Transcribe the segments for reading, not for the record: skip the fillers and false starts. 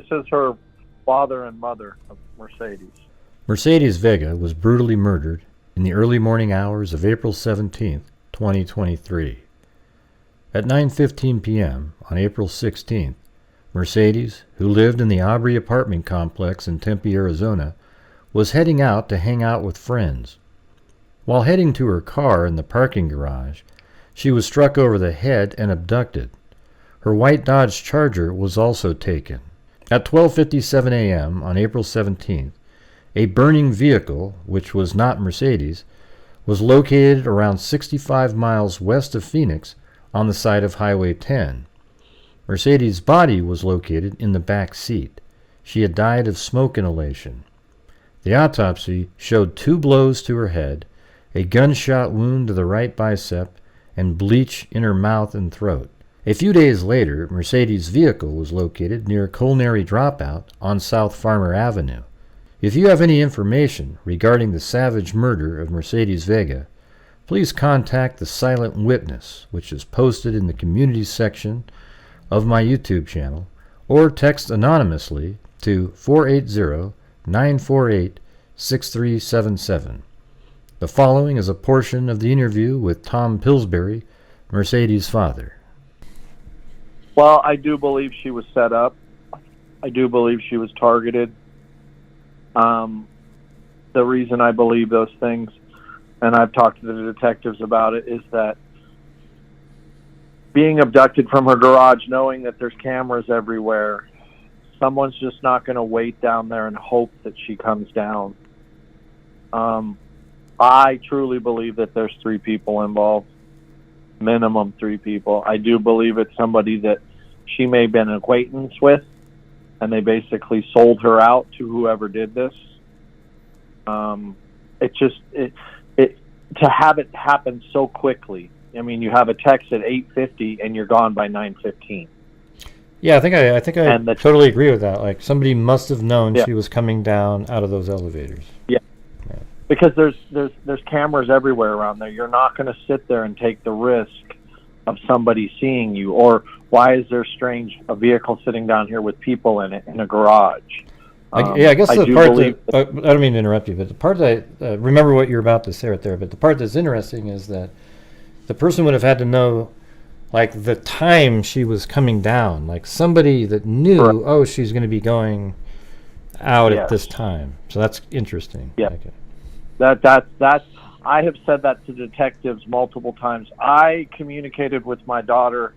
this is her father and mother of Mercedes. Mercedes Vega was brutally murdered in the early morning hours of April 17, 2023. At 9:15 p.m. on April 16th, Mercedes, who lived in the Aubrey apartment complex in Tempe, Arizona, was heading out to hang out with friends. While heading to her car in the parking garage, she was struck over the head and abducted. Her white Dodge Charger was also taken. At 12:57 a.m. on April 17th, a burning vehicle, which was not Mercedes, was located around 65 miles west of Phoenix on the side of Highway 10. Mercedes' body was located in the back seat. She had died of smoke inhalation. The autopsy showed 2 blows to her head, a gunshot wound to the right bicep, and bleach in her mouth and throat. A few days later, Mercedes' vehicle was located near Culinary Dropout on South Farmer Avenue. If you have any information regarding the savage murder of Mercedes Vega, please contact the Silent Witness, which is posted in the community section of my YouTube channel, or text anonymously to 480-948-6377. The following is a portion of the interview with Tom Pillsbury, Mercedes' father. Well, I do believe she was set up. I do believe she was targeted. The reason I believe those things, and I've talked to the detectives about it, is that being abducted from her garage, knowing that there's cameras everywhere, someone's just not going to wait down there and hope that she comes down. I truly believe that there's 3 people involved, minimum 3 people. I do believe it's somebody that she may have been an acquaintance with, and they basically sold her out to whoever did this. To have it happen so quickly. I mean, you have a text at 8:50 and you're gone by 9:15. Yeah, I think I totally agree with that. Like, somebody must have known she was coming down out of those elevators. Yeah. Because there's cameras everywhere around there. You're not going to sit there and take the risk of somebody seeing you. Or why is there a vehicle sitting down here with people in it in a garage? I guess the part that I don't mean to interrupt you, but the part that remember what you're about to say right there. But the part that's interesting is that the person would have had to know, like, the time she was coming down, like somebody that knew, oh, she's going to be going out at this time. So that's interesting. Yeah. Okay. That's I have said that to detectives multiple times. I communicated with my daughter.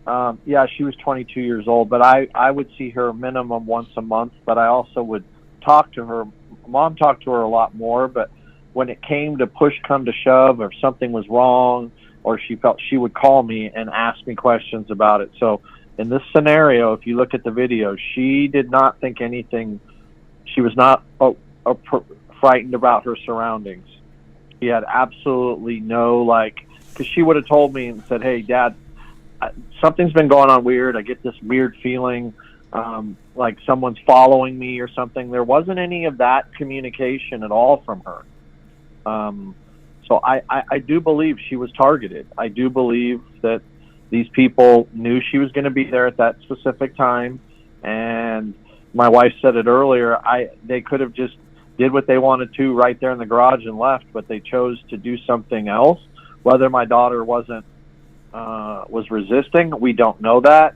She was 22 years old, but I would see her minimum once a month, but I also would talk to her. Mom talked to her a lot more, but when it came to push come to shove, or if something was wrong, or she felt, she would call me and ask me questions about it. So in this scenario, if you look at the video, she did not think anything. She was not frightened about her surroundings. She had absolutely no, because she would have told me and said, hey, Dad, something's been going on weird. I get this weird feeling like someone's following me or something. There wasn't any of that communication at all from her. So I do believe she was targeted. I do believe that these people knew she was going to be there at that specific time. And my wife said it earlier, they could have just did what they wanted to right there in the garage and left, but they chose to do something else. Whether my daughter was resisting, we don't know that.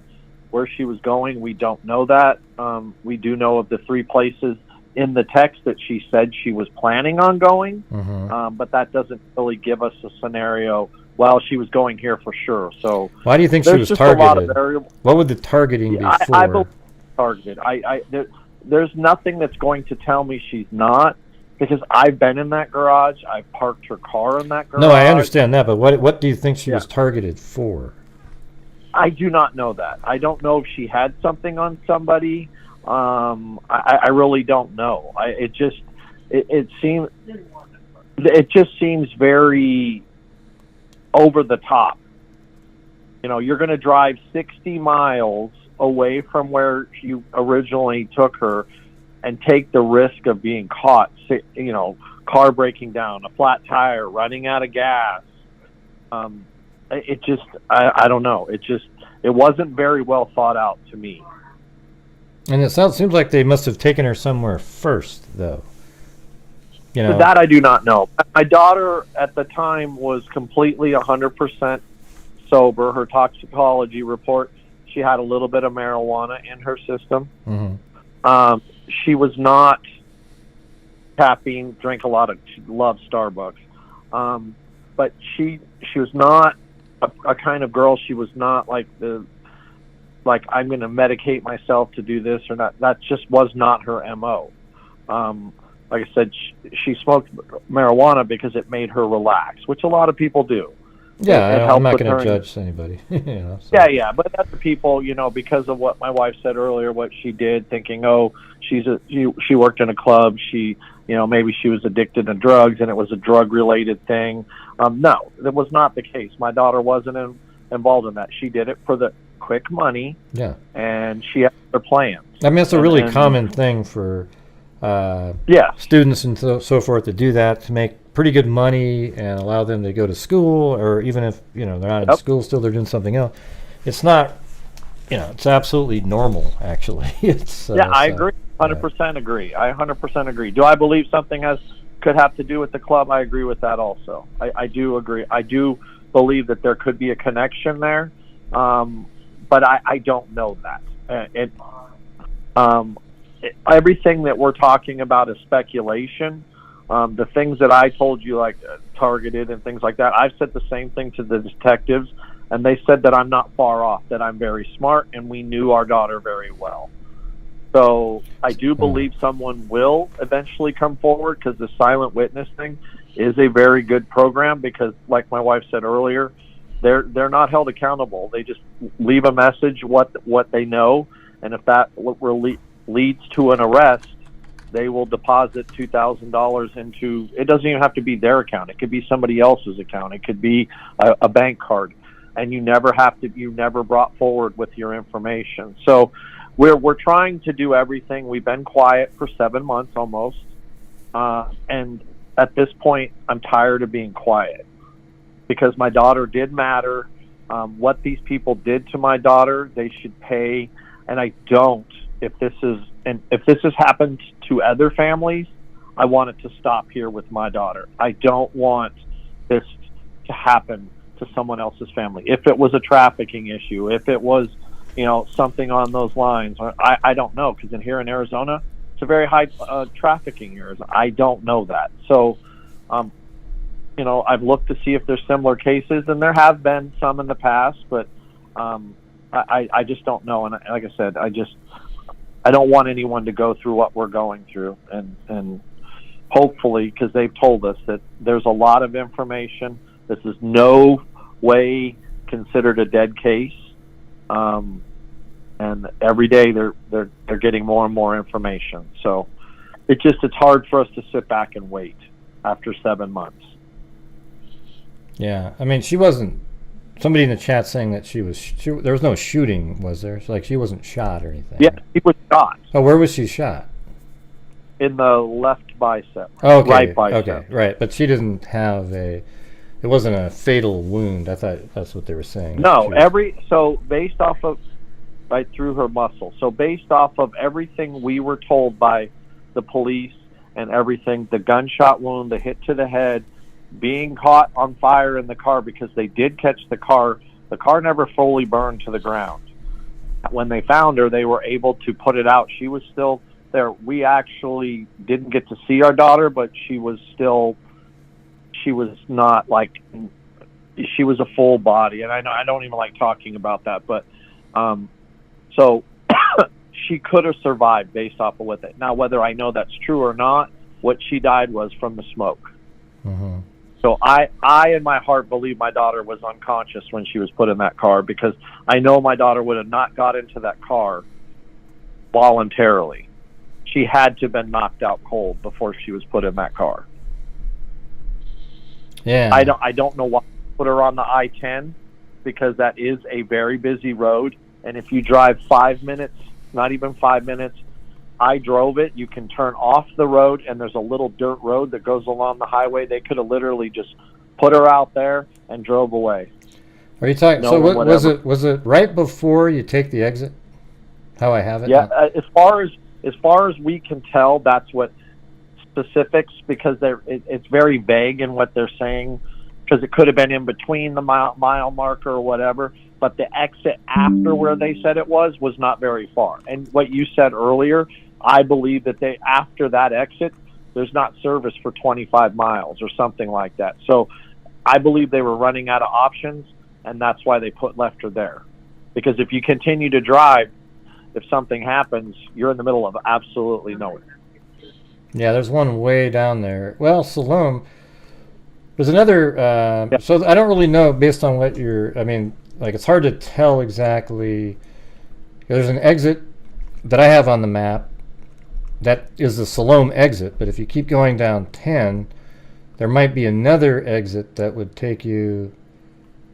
Where she was going, we don't know that. We do know of the 3 places in the text that she said she was planning on going, but that doesn't really give us a scenario. Well, she was going here for sure. So why do you think she was targeted? What would the targeting be for? I believe targeted. There's nothing that's going to tell me she's not, because I've been in that garage. I've parked her car in that garage. No, I understand that, but what do you think she was targeted for? I do not know that. I don't know if she had something on somebody. I really don't know. It just seems very over the top. You know, you're going to drive 60 miles away from where you originally took her and take the risk of being caught, you know, car breaking down, a flat tire, running out of gas. It just, I don't know. It wasn't very well thought out to me. And it seems like they must have taken her somewhere first, though. You know, That I do not know. My daughter at the time was completely 100% sober. Her toxicology report, she had a little bit of marijuana in her system. Mm-hmm. She was not caffeine, drank a lot of, she loved Starbucks. But she was not a kind of girl. She was not like I'm going to medicate myself to do this or not. That just was not her MO. Like I said, she smoked marijuana because it made her relax, which a lot of people do. Yeah, I'm not going to judge anybody. You know, so. Yeah, but other people, because of what my wife said earlier, what she did, thinking, oh, she worked in a club, she, maybe she was addicted to drugs and it was a drug-related thing. No, that was not the case. My daughter wasn't involved in that. She did it for the quick money. Yeah, and she had her plans. I mean, it's a really common thing for students and so forth to do that, to make pretty good money and allow them to go to school, or even if they're not in school, still they're doing something else. It's not, it's absolutely normal. Actually, it's I agree, 100% agree. I 100% agree. Do I believe something could have to do with the club? I agree with that also. I do agree. I do believe that there could be a connection there, but I don't know that. Everything that we're talking about is speculation. The things that I told you, like targeted and things like that, I've said the same thing to the detectives, and they said that I'm not far off, that I'm very smart, and we knew our daughter very well. So I do believe someone will eventually come forward, because the silent witness thing is a very good program, because like my wife said earlier, they're not held accountable. They just leave a message, what they know, and if that leads to an arrest, they will deposit $2,000 into, it doesn't even have to be their account. It could be somebody else's account. It could be a bank card, and you never brought forward with your information. So we're trying to do everything. We've been quiet for 7 months almost. And at this point, I'm tired of being quiet, because my daughter did matter. What these people did to my daughter, they should pay. And I don't, if this has happened to other families, I want it to stop here with my daughter. I don't want this to happen to someone else's family. If it was a trafficking issue, if it was, something on those lines, I don't know, because here in Arizona, it's a very high trafficking area. I don't know that. So, I've looked to see if there's similar cases, and there have been some in the past, but I just don't know. And like I said, I don't want anyone to go through what we're going through, and hopefully, because they've told us that there's a lot of information. This is no way considered a dead case, and every day they're getting more and more information. So it's hard for us to sit back and wait after 7 months. Yeah, I mean, she wasn't. Somebody in the chat saying that there was no shooting, was there? So, she wasn't shot or anything. Yeah, she was shot. Oh, where was she shot? In the left bicep. Oh, okay. Right bicep. Okay, right. But she didn't have it wasn't a fatal wound. I thought that's what they were saying. No, based off of, right through her muscle. So based off of everything we were told by the police and everything, the gunshot wound, the hit to the head, being caught on fire in the car, because they did catch the car never fully burned to the ground. When they found her, they were able to put it out. She was still there. We actually didn't get to see our daughter, but she was not like, she was a full body. And I know I don't even like talking about that, but so she could have survived based off of it. Now, whether I know that's true or not, what she died was from the smoke. Mm-hmm. So I in my heart believe my daughter was unconscious when she was put in that car, because I know my daughter would have not got into that car voluntarily. She had to have been knocked out cold before she was put in that car. Yeah. I don't know why they put her on the I-10, because that is a very busy road, and if you drive 5 minutes, not even 5 minutes, I drove it. You can turn off the road, and there's a little dirt road that goes along the highway. They could have literally just put her out there and drove away. Are you talking? So was it right before you take the exit? How I have it? Yeah, as far as we can tell, that's what specifics, because it's very vague in what they're saying, because it could have been in between the mile marker or whatever. But the exit after where they said it was not very far. And what you said earlier, I believe that after that exit, there's not service for 25 miles or something like that. So I believe they were running out of options, and that's why they put Lefter there. Because if you continue to drive, if something happens, you're in the middle of absolutely nowhere. Yeah, there's one way down there. Well, Siloam, there's another, so I don't really know based on what it's hard to tell exactly. There's an exit that I have on the map that is the Siloam exit, but if you keep going down 10, there might be another exit that would take you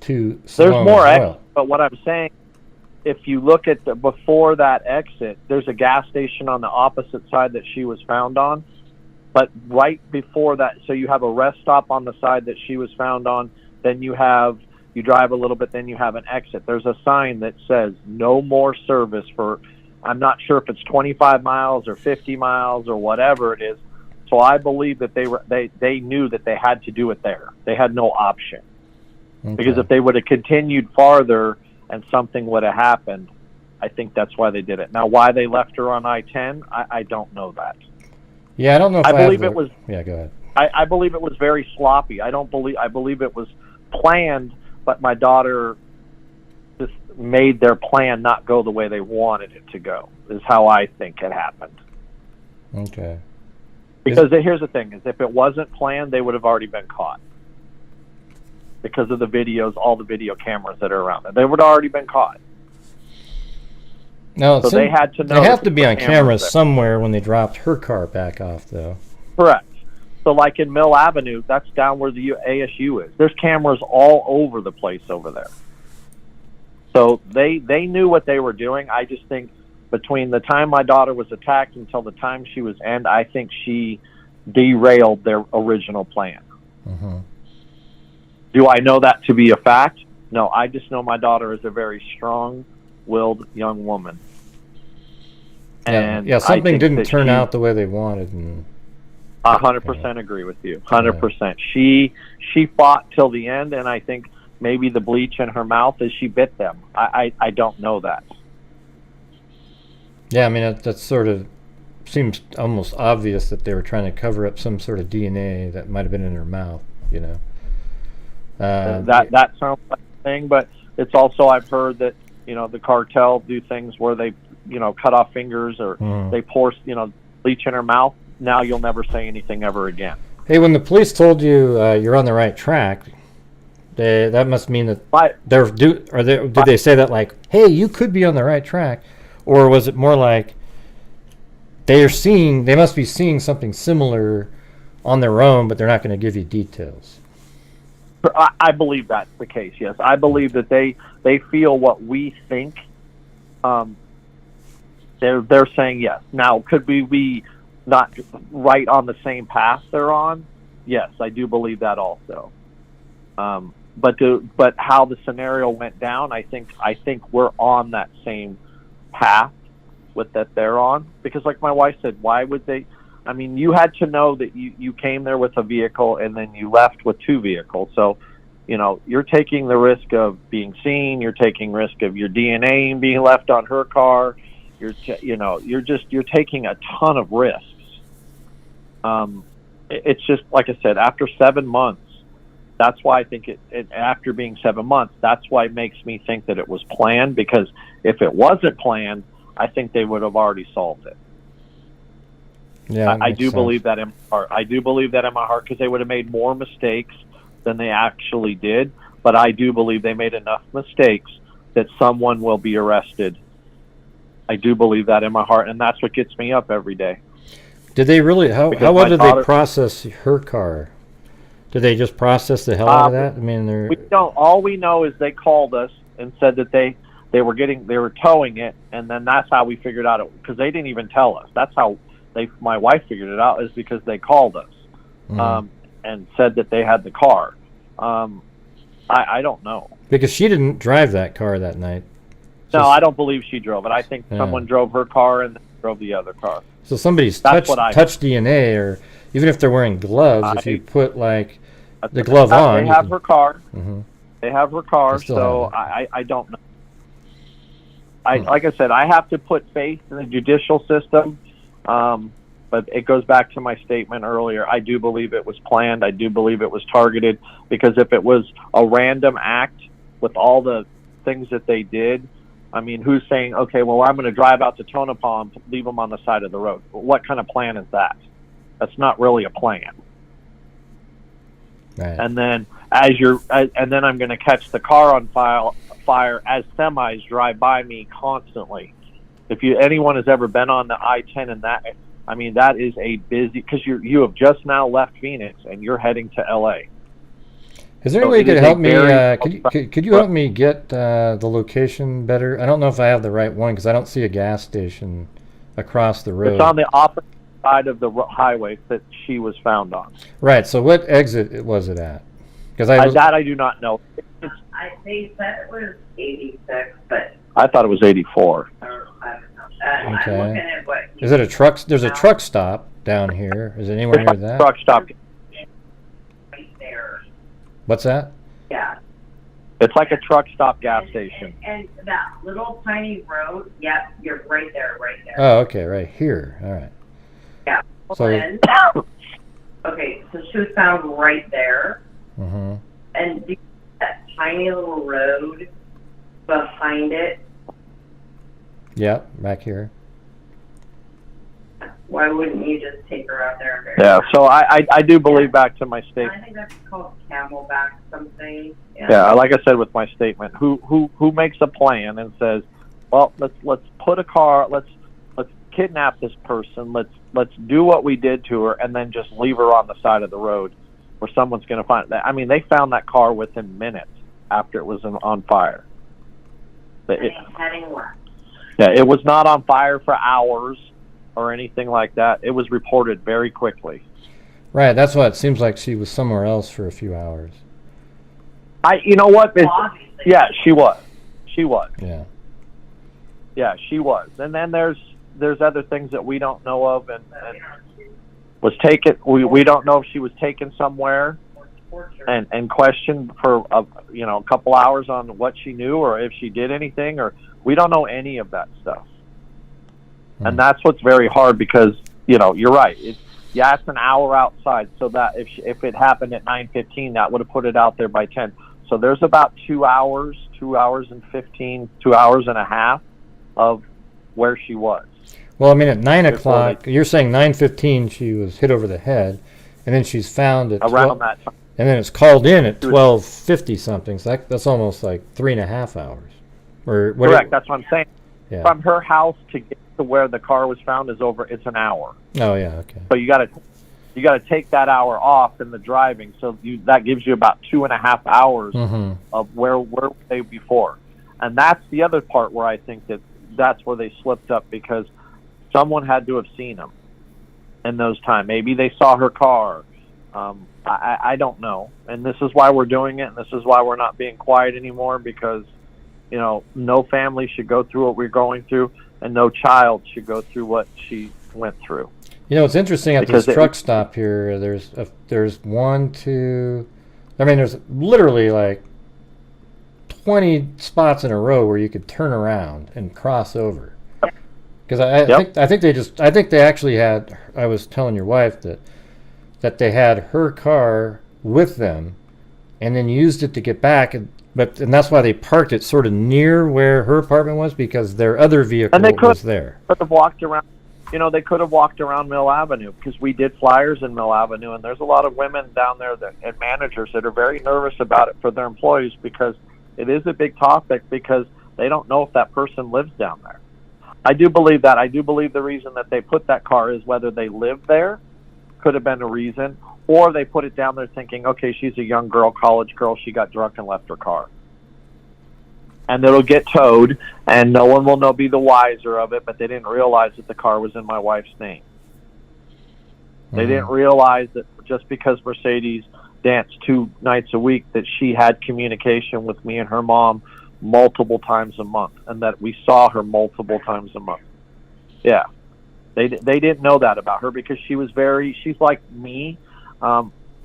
to Siloam. There's more as well. exits, but what I'm saying, if you look at before that exit, there's a gas station on the opposite side that she was found on. But right before that, so you have a rest stop on the side that she was found on, then you drive a little bit, then you have an exit. There's a sign that says no more service for, I'm not sure if it's 25 miles or 50 miles or whatever it is. So I believe that they knew that they had to do it there. They had no option. Okay. Because if they would have continued farther and something would have happened, I think that's why they did it. Now, why they left her on I-10, I don't know that. Yeah, I don't know if I believe it was. Yeah, go ahead. I believe it was very sloppy. I believe it was planned, but my daughter just made their plan not go the way they wanted it to go, is how I think it happened. Okay. Because here's the thing, is if it wasn't planned, they would have already been caught. Because of the videos, all the video cameras that are around there. They would have already been caught. No, so they had to know. They have to be on camera somewhere when they dropped her car back off, though. Correct. So like in Mill Avenue, that's down where the ASU is. There's cameras all over the place over there. So they knew what they were doing. I just think between the time my daughter was attacked until the time she was end, I think she derailed their original plan. Mm-hmm. Do I know that to be a fact? No, I just know my daughter is a very strong-willed young woman. And something didn't turn out the way they wanted. And 100% agree with you. 100%. She fought till the end, and I think maybe the bleach in her mouth is she bit them. I don't know that. Yeah, I mean, that sort of seems almost obvious that they were trying to cover up some sort of DNA that might have been in her mouth, you know. That sounds like a thing, but it's also, I've heard that, you know, the cartel do things where they, you know, cut off fingers or they pour, you know, bleach in her mouth. Now you'll never say anything ever again. Hey, when the police told you you're on the right track, that must mean that did they say that like, hey, you could be on the right track, or was it more like they must be seeing something similar on their own, but they're not going to give you details? I believe that's the case. Yes, I believe that they feel what we think. They're saying yes. Now, could we be not right on the same path they're on? Yes, I do believe that also. But how the scenario went down, I think we're on that same path with that they're on. Because like my wife said, why would they? I mean, you had to know that you came there with a vehicle and then you left with two vehicles. So, you know, you're taking the risk of being seen. You're taking risk of your DNA being left on her car. You're taking a ton of risks. It's just, like I said, after 7 months, that's why I think after being 7 months, that's why it makes me think that it was planned, because if it wasn't planned, I think they would have already solved it. Yeah, I do believe that in my heart. I do believe that in my heart, because they would have made more mistakes than they actually did. But I do believe they made enough mistakes that someone will be arrested. I do believe that in my heart, and that's what gets me up every day. Did they really? How well did they process her car? Did they just process the hell out of that? I mean, we don't. All we know is they called us and said that they were towing it, and then that's how we figured out it, because they didn't even tell us. That's how my wife figured it out, is because they called us and said that they had the car. I don't know, because she didn't drive that car that night. No, I don't believe she drove it. I think someone drove her car and drove the other car. So somebody's touch DNA, or even if they're wearing gloves, if you put like the glove on, they have her car. Mm-hmm. They have her car, so I don't know. Like I said, I have to put faith in the judicial system, but it goes back to my statement earlier. I do believe it was planned. I do believe it was targeted, because if it was a random act with all the things that they did, I mean, who's saying, okay, well, I'm going to drive out to Tonopah and leave them on the side of the road? What kind of plan is that? That's not really a plan. Right. And then and then I'm going to catch the car on fire as semis drive by me constantly. If anyone has ever been on the I-10 and that, I mean, that is a busy, because you have just now left Phoenix and you're heading to LA. Is there any way you could help me? Could you help me get the location better? I don't know if I have the right one, because I don't see a gas station across the road. It's on the opposite side of the highway that she was found on. Right. So what exit was it at? Because that I do not know. They said it was 86, but I thought it was 84. I don't know. Okay. I'm looking at what. Is it a truck? There's a truck stop down here. Is it anywhere near that? Truck stop. Right there. What's that? Yeah. It's like a truck stop gas station. And that little tiny road, yep, you're right there, Oh, okay, right here. All right. Yeah. So, okay, so she was found right there. Mm-hmm. And do you see that tiny little road behind it? Yeah, back here. Why wouldn't you just take her out there and bury Yeah, her? so I do believe, back to my statement. I think that's called camelback something. Yeah, like I said with my statement, who makes a plan and says, well, let's put a car, let's kidnap this person, let's do what we did to her, and then just leave her on the side of the road where someone's going to find that. I mean, they found that car within minutes after it was on fire. Heading west. Yeah, it was not on fire for hours or anything like that. It was reported very quickly. Right, that's why it seems like she was somewhere else for a few hours. You know what? Yeah, she was. She was. Yeah. Yeah, she was. And then there's other things that we don't know of, and was taken. We don't know if she was taken somewhere and questioned for a couple hours on what she knew, or if she did anything, or we don't know any of that stuff. And that's what's very hard, because you're right. It's an hour outside, so that if it happened at 9:15, that would have put it out there by 10. So there's about 2 hours and 15, 2 hours and a half of where she was. Well, I mean, at 9 o'clock, you're saying 9:15 she was hit over the head, and then she's found at around that time. And then it's called in at 12:50 something. So that's almost like 3.5 hours. Or what? Correct. That's what I'm saying. Yeah. From her house to get to where the car was found it's an hour. Oh yeah, okay. So you got to take that hour off in the driving. So that gives you about 2.5 hours of where were they before. And that's the other part where I think that's where they slipped up, because someone had to have seen them in those times. Maybe they saw her car. I don't know. And this is why we're doing it, and this is why we're not being quiet anymore, because no family should go through what we're going through, and no child should go through what she went through. It's interesting at this truck stop here. There's one, two. I mean, there's literally like 20 spots in a row where you could turn around and cross over. Because I think they actually had. I was telling your wife that they had her car with them, and then used it to get back, and that's why they parked it sort of near where her apartment was, because their other vehicle was there. Could have walked around. They could have walked around Mill Avenue, because we did flyers in Mill Avenue, and there's a lot of women down there and managers that are very nervous about it for their employees, because it is a big topic, because they don't know if that person lives down there. I do believe that. I do believe the reason that they put that car is whether they live there, could have been a reason, or they put it down there thinking, okay, she's a young girl, college girl, she got drunk and left her car. And it'll get towed, and no one will be the wiser of it, but they didn't realize that the car was in my wife's name. They didn't realize that just because Mercedes danced 2 nights a week, that she had communication with me and her mom multiple times a month, and that we saw her multiple times a month. Yeah. They didn't know that about her because she's like me.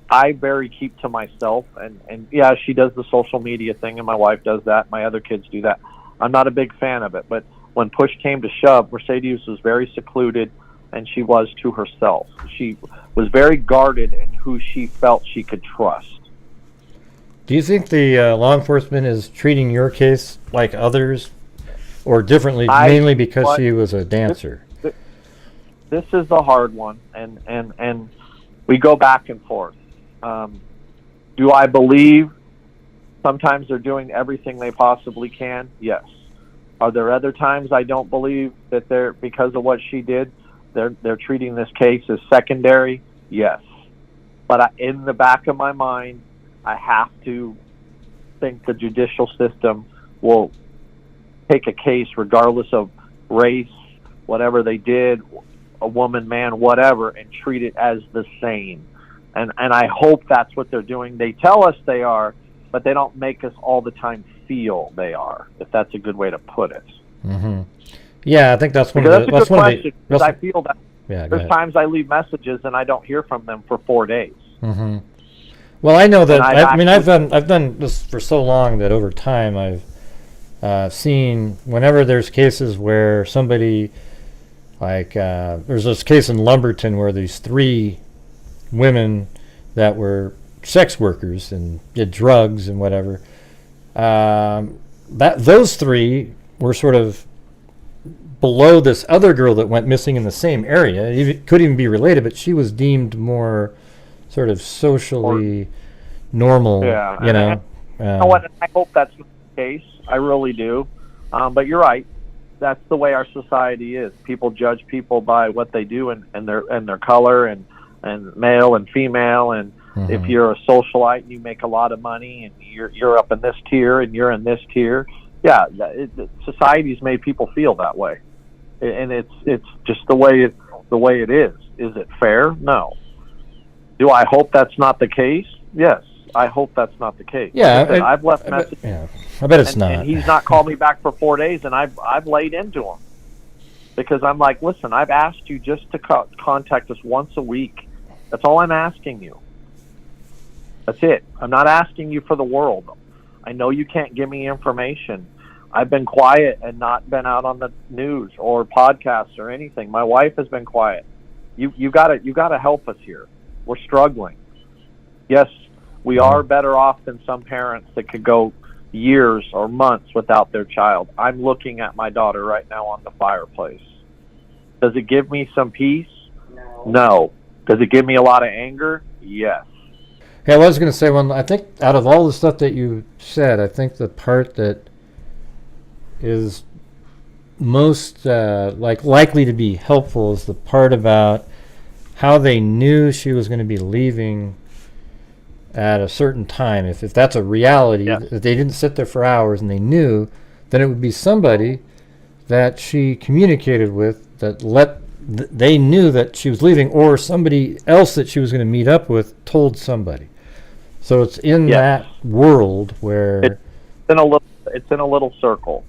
I very keep to myself, and yeah, she does the social media thing, and my wife does that. My other kids do that. I'm not a big fan of it, but when push came to shove, Mercedes was very secluded, and she was to herself. She was very guarded in who she felt she could trust. Do you think the law enforcement is treating your case like others, or differently, mainly because she was a dancer? This is the hard one, and we go back and forth. Do I believe sometimes they're doing everything they possibly can? Yes. Are there other times I don't believe that they're, because of what she did, they're treating this case as secondary? Yes. But in the back of my mind, I have to think the judicial system will take a case regardless of race, whatever they did, a woman, man, whatever, and treat it as the same. And I hope that's what they're doing. They tell us they are, but they don't make us all the time feel they are, if that's a good way to put it. Mm-hmm. Yeah, I think that's one because of the... That's a good question, because I feel that there's times I leave messages and I don't hear from them for 4 days. Mm-hmm. Well, I know that... I've done this for so long that over time I've seen whenever there's cases where somebody... Like, there's this case in Lumberton where these 3 women that were sex workers and did drugs and whatever. Those 3 were sort of below this other girl that went missing in the same area. It could even be related, but she was deemed more sort of socially normal. Yeah, you know. You know what? I hope that's not the case. I really do. But you're right. That's the way our society is. People judge people by what they do and their color and male and female, and if you're a socialite and you make a lot of money and you're up in this tier and you're in this tier, yeah, society's made people feel that way, and it's just the way it is. Is it fair? No. Do I hope that's not the case? Yes, I hope that's not the case. Yeah, I've left messages. Yeah, I bet it's not. And he's not called me back for 4 days, and I've laid into him because I'm like, listen, I've asked you just to contact us once a week. That's all I'm asking you. That's it. I'm not asking you for the world. I know you can't give me information. I've been quiet and not been out on the news or podcasts or anything. My wife has been quiet. You gotta help us here. We're struggling. Yes, we are better off than some parents that could go years or months without their child. I'm looking at my daughter right now on the fireplace. Does it give me some peace? No. Does it give me a lot of anger? Yes. Hey, I was going to say, I think out of all the stuff that you said, I think the part that is most likely to be helpful is the part about how they knew she was going to be leaving at a certain time. If that's a reality, that they didn't sit there for hours and they knew, then it would be somebody that she communicated with that they knew that she was leaving, or somebody else that she was going to meet up with told somebody. So it's in that world where it's in a little circle.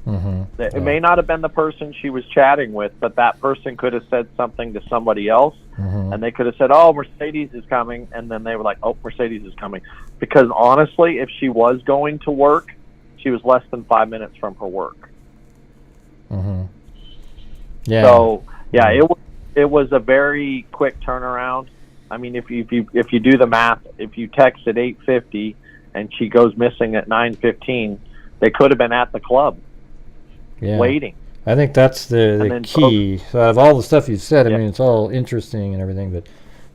It may not have been the person she was chatting with, but that person could have said something to somebody else, and they could have said, "Oh, Mercedes is coming," and then they were like, "Oh, Mercedes is coming," because honestly, if she was going to work, she was less than 5 minutes from her work. Yeah. So yeah, it was a very quick turnaround. I mean, if you do the math, if you text at 8:50 and she goes missing at 9:15, they could have been at the club waiting. I think that's the key. So out of all the stuff you said, I mean, it's all interesting and everything, but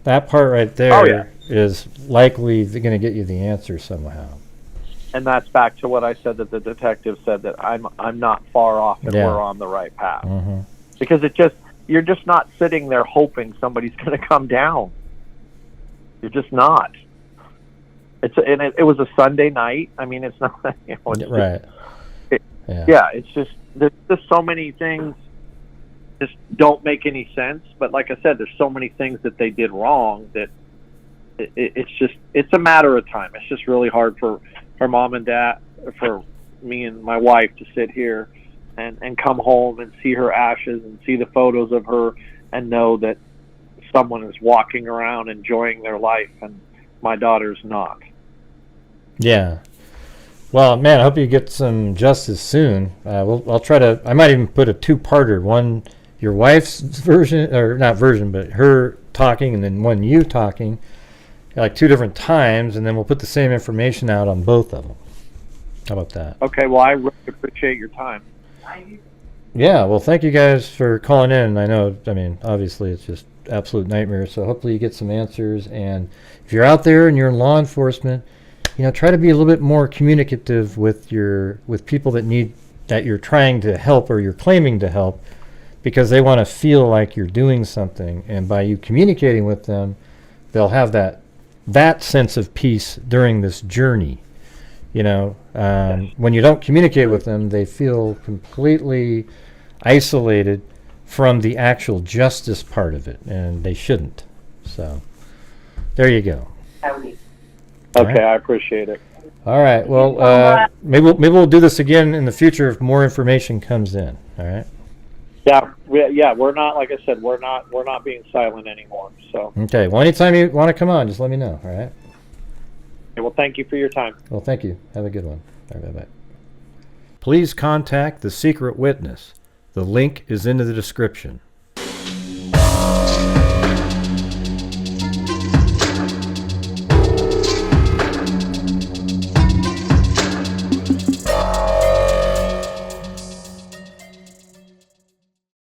that part right there is likely going to get you the answer somehow. And that's back to what I said, that the detective said, that I'm not far off and we're on the right path. Because you're just not sitting there hoping somebody's going to come down. You're just not. It was a Sunday night. I mean, it's not. Right. It's just there's just so many things just don't make any sense. But like I said, there's so many things that they did wrong that it's a matter of time. It's just really hard for mom and dad, for me and my wife to sit here and come home and see her ashes and see the photos of her and know that someone is walking around enjoying their life and my daughter's not. Yeah. Well, man, I hope you get some justice soon. I'll try to. I might even put a two-parter. One, your wife's version, or not version, but her talking, and then one you talking, like 2 different times, and then we'll put the same information out on both of them. How about that? Okay. Well, I really appreciate your time. Yeah. Well, thank you guys for calling in. I know. I mean, obviously, it's just absolute nightmare. So hopefully, you get some answers. And if you're out there and you're in law enforcement, try to be a little bit more communicative with people that you're trying to help or you're claiming to help, because they want to feel like you're doing something, and by you communicating with them, they'll have that sense of peace during this journey. When you don't communicate with them, they feel completely isolated from the actual justice part of it, and they shouldn't. So there you go. Okay, right. I appreciate it. All right. Well, maybe we'll do this again in the future if more information comes in. All right. Yeah. We're not, like I said, we're not being silent anymore. So. Okay. Well, anytime you want to come on, just let me know. All right. Okay, well, thank you for your time. Well, thank you. Have a good one. All right. Bye. Please contact the secret witness. The link is in the description.